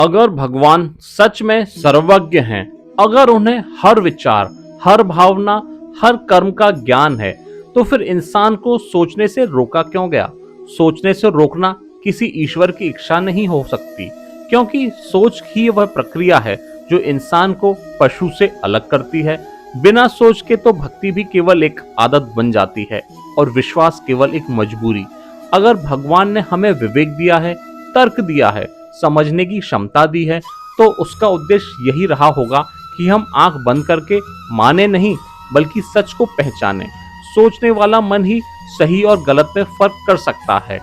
अगर भगवान सच में सर्वज्ञ हैं, अगर उन्हें हर विचार, हर भावना, हर कर्म का ज्ञान है, तो फिर इंसान को सोचने से रोका क्यों गया? सोचने से रोकना किसी ईश्वर की इच्छा नहीं हो सकती, क्योंकि सोच ही वह प्रक्रिया है जो इंसान को पशु से अलग करती है। बिना सोच के तो भक्ति भी केवल एक आदत बन जाती है और विश्वास केवल एक मजबूरी। अगर भगवान ने हमें विवेक दिया है, तर्क दिया है, समझने की क्षमता दी है, तो उसका उद्देश्य यही रहा होगा कि हम आंख बंद करके माने नहीं, बल्कि सच को पहचाने। सोचने वाला मन ही सही और गलत में फर्क कर सकता है,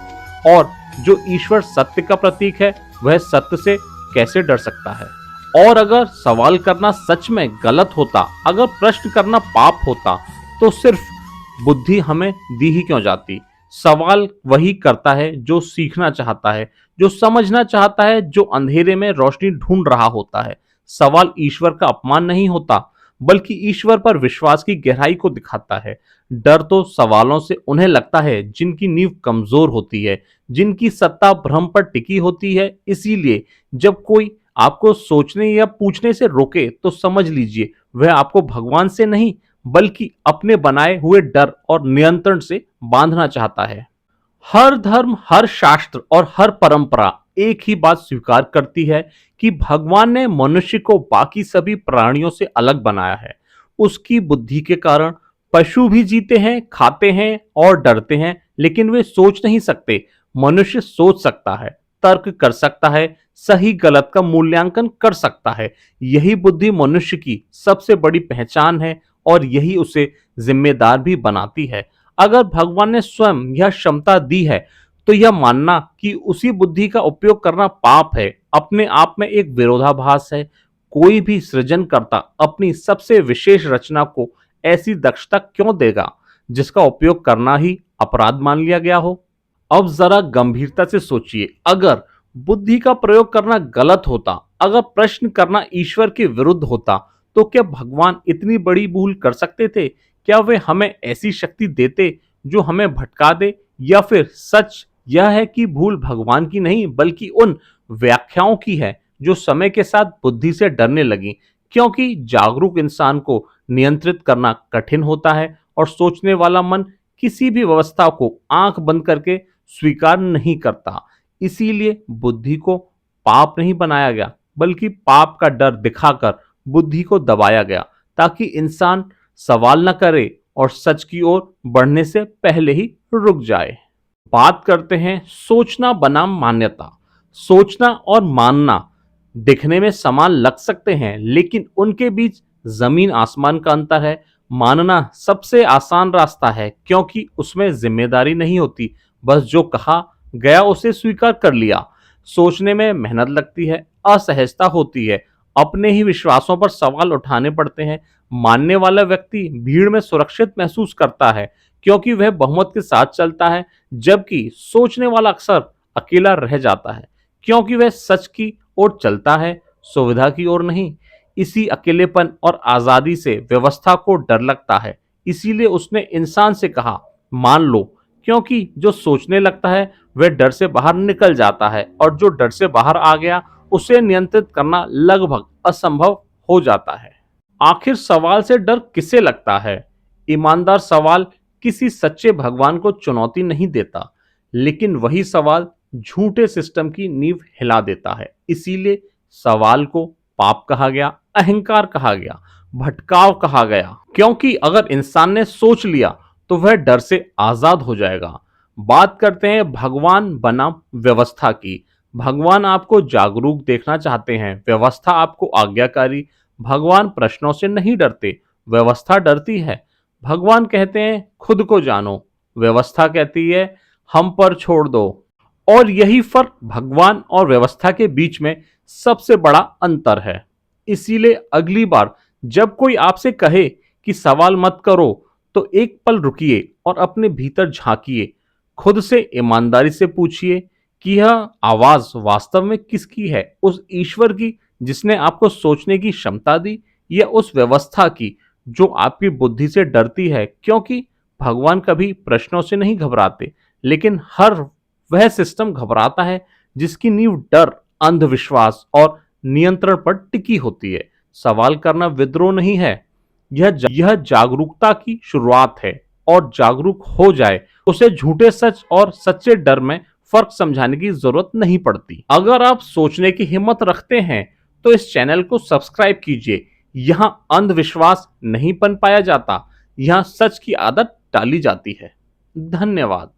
और जो ईश्वर सत्य का प्रतीक है, वह सत्य से कैसे डर सकता है? और अगर सवाल करना सच में गलत होता, अगर प्रश्न करना पाप होता, तो सिर्फ बुद्धि हमें दी ही क्यों जाती? सवाल वही करता है जो सीखना चाहता है, जो समझना चाहता है, जो अंधेरे में रोशनी ढूंढ रहा होता है। सवाल ईश्वर का अपमान नहीं होता, बल्कि ईश्वर पर विश्वास की गहराई को दिखाता है। डर तो सवालों से उन्हें लगता है जिनकी नींव कमजोर होती है, जिनकी सत्ता भ्रम पर टिकी होती है। इसीलिए जब कोई आपको सोचने या पूछने से रोके, तो समझ लीजिए वह आपको भगवान से नहीं, बल्कि अपने बनाए हुए डर और नियंत्रण से बांधना चाहता है। हर धर्म, हर शास्त्र और हर परंपरा एक ही बात स्वीकार करती है कि भगवान ने मनुष्य को बाकी सभी प्राणियों से अलग बनाया है। उसकी बुद्धि के कारण पशु भी जीते हैं, खाते हैं और डरते हैं, लेकिन वे सोच नहीं सकते। मनुष्य सोच सकता है, तर्क कर सकता है, सही गलत का मूल्यांकन कर सकता है। यही बुद्धि मनुष्य की सबसे बड़ी पहचान है, और यही उसे जिम्मेदार भी बनाती है। अगर भगवान ने स्वयं यह क्षमता दी है, तो यह मानना कि उसी बुद्धि का उपयोग करना पाप है, अपने आप में एक विरोधाभास है। कोई भी सृजनकर्ता अपनी सबसे विशेष रचना को ऐसी दक्षता क्यों देगा जिसका उपयोग करना ही अपराध मान लिया गया हो? अब जरा गंभीरता से सोचिए, अगर बुद्धि का प्रयोग करना गलत होता, अगर प्रश्न करना ईश्वर के विरुद्ध होता, तो क्या भगवान इतनी बड़ी भूल कर सकते थे? क्या वे हमें ऐसी शक्ति देते जो हमें भटका दे? या फिर सच यह है कि भूल भगवान की नहीं, बल्कि उन व्याख्याओं की है जो समय के साथ बुद्धि से डरने लगी? क्योंकि जागरूक इंसान को नियंत्रित करना कठिन होता है, और सोचने वाला मन किसी भी व्यवस्था को आंख बंद करके स्वीकार नहीं करता। इसीलिए बुद्धि को पाप नहीं बनाया गया, बल्कि पाप का डर दिखाकर बुद्धि को दबाया गया, ताकि इंसान सवाल न करे और सच की ओर बढ़ने से पहले ही रुक जाए। बात करते हैं सोचना बनाम मान्यता। सोचना और मानना दिखने में समान लग सकते हैं, लेकिन उनके बीच जमीन आसमान का अंतर है। मानना सबसे आसान रास्ता है, क्योंकि उसमें जिम्मेदारी नहीं होती, बस जो कहा गया उसे स्वीकार कर लिया। सोचने में मेहनत लगती है, असहजता होती है, अपने ही विश्वासों पर सवाल उठाने पड़ते हैं। मानने वाला व्यक्ति भीड़ में सुरक्षित महसूस करता है, क्योंकि वह बहुमत के साथ चलता है, जबकि सोचने वाला अक्सर अकेला रह जाता है, क्योंकि वह सच की ओर चलता है, सुविधा की ओर नहीं। इसी अकेलेपन और आजादी से व्यवस्था को डर लगता है। इसीलिए उसने इंसान से कहा, मान लो, क्योंकि जो सोचने लगता है वह डर से बाहर निकल जाता है, और जो डर से बाहर आ गया उसे नियंत्रित करना लगभग असंभव हो जाता है। आखिर सवाल से डर किसे लगता है? ईमानदार सवाल किसी सच्चे भगवान को चुनौती नहीं देता, लेकिन वही सवाल झूठे सिस्टम की नींव हिला देता है। इसीलिए सवाल को पाप कहा गया, अहंकार कहा गया, भटकाव कहा गया, क्योंकि अगर इंसान ने सोच लिया तो वह डर से आजाद हो जाएगा। बात करते हैं भगवान बनाम व्यवस्था की। भगवान आपको जागरूक देखना चाहते हैं, व्यवस्था आपको आज्ञाकारी। भगवान प्रश्नों से नहीं डरते, व्यवस्था डरती है। भगवान कहते हैं खुद को जानो, व्यवस्था कहती है हम पर छोड़ दो। और यही फर्क भगवान और व्यवस्था के बीच में सबसे बड़ा अंतर है। इसीलिए अगली बार जब कोई आपसे कहे कि सवाल मत करो, तो एक पल रुकिए और अपने भीतर झांकिए। खुद से ईमानदारी से पूछिए कि यह आवाज वास्तव में किसकी है, उस ईश्वर की जिसने आपको सोचने की क्षमता दी, या उस व्यवस्था की जो आपकी बुद्धि से डरती है? क्योंकि भगवान कभी प्रश्नों से नहीं घबराते, लेकिन हर वह सिस्टम घबराता है जिसकी नींव डर, अंधविश्वास और नियंत्रण पर टिकी होती है। सवाल करना विद्रोह नहीं है, यह जागरूकता की शुरुआत है, और जागरूक हो जाए उसे झूठे सच और सच्चे डर में फर्क समझाने की जरूरत नहीं पड़ती। अगर आप सोचने की हिम्मत रखते हैं तो इस चैनल को सब्सक्राइब कीजिए। यहाँ अंधविश्वास नहीं पन पाया जाता, यहाँ सच की आदत डाली जाती है। धन्यवाद।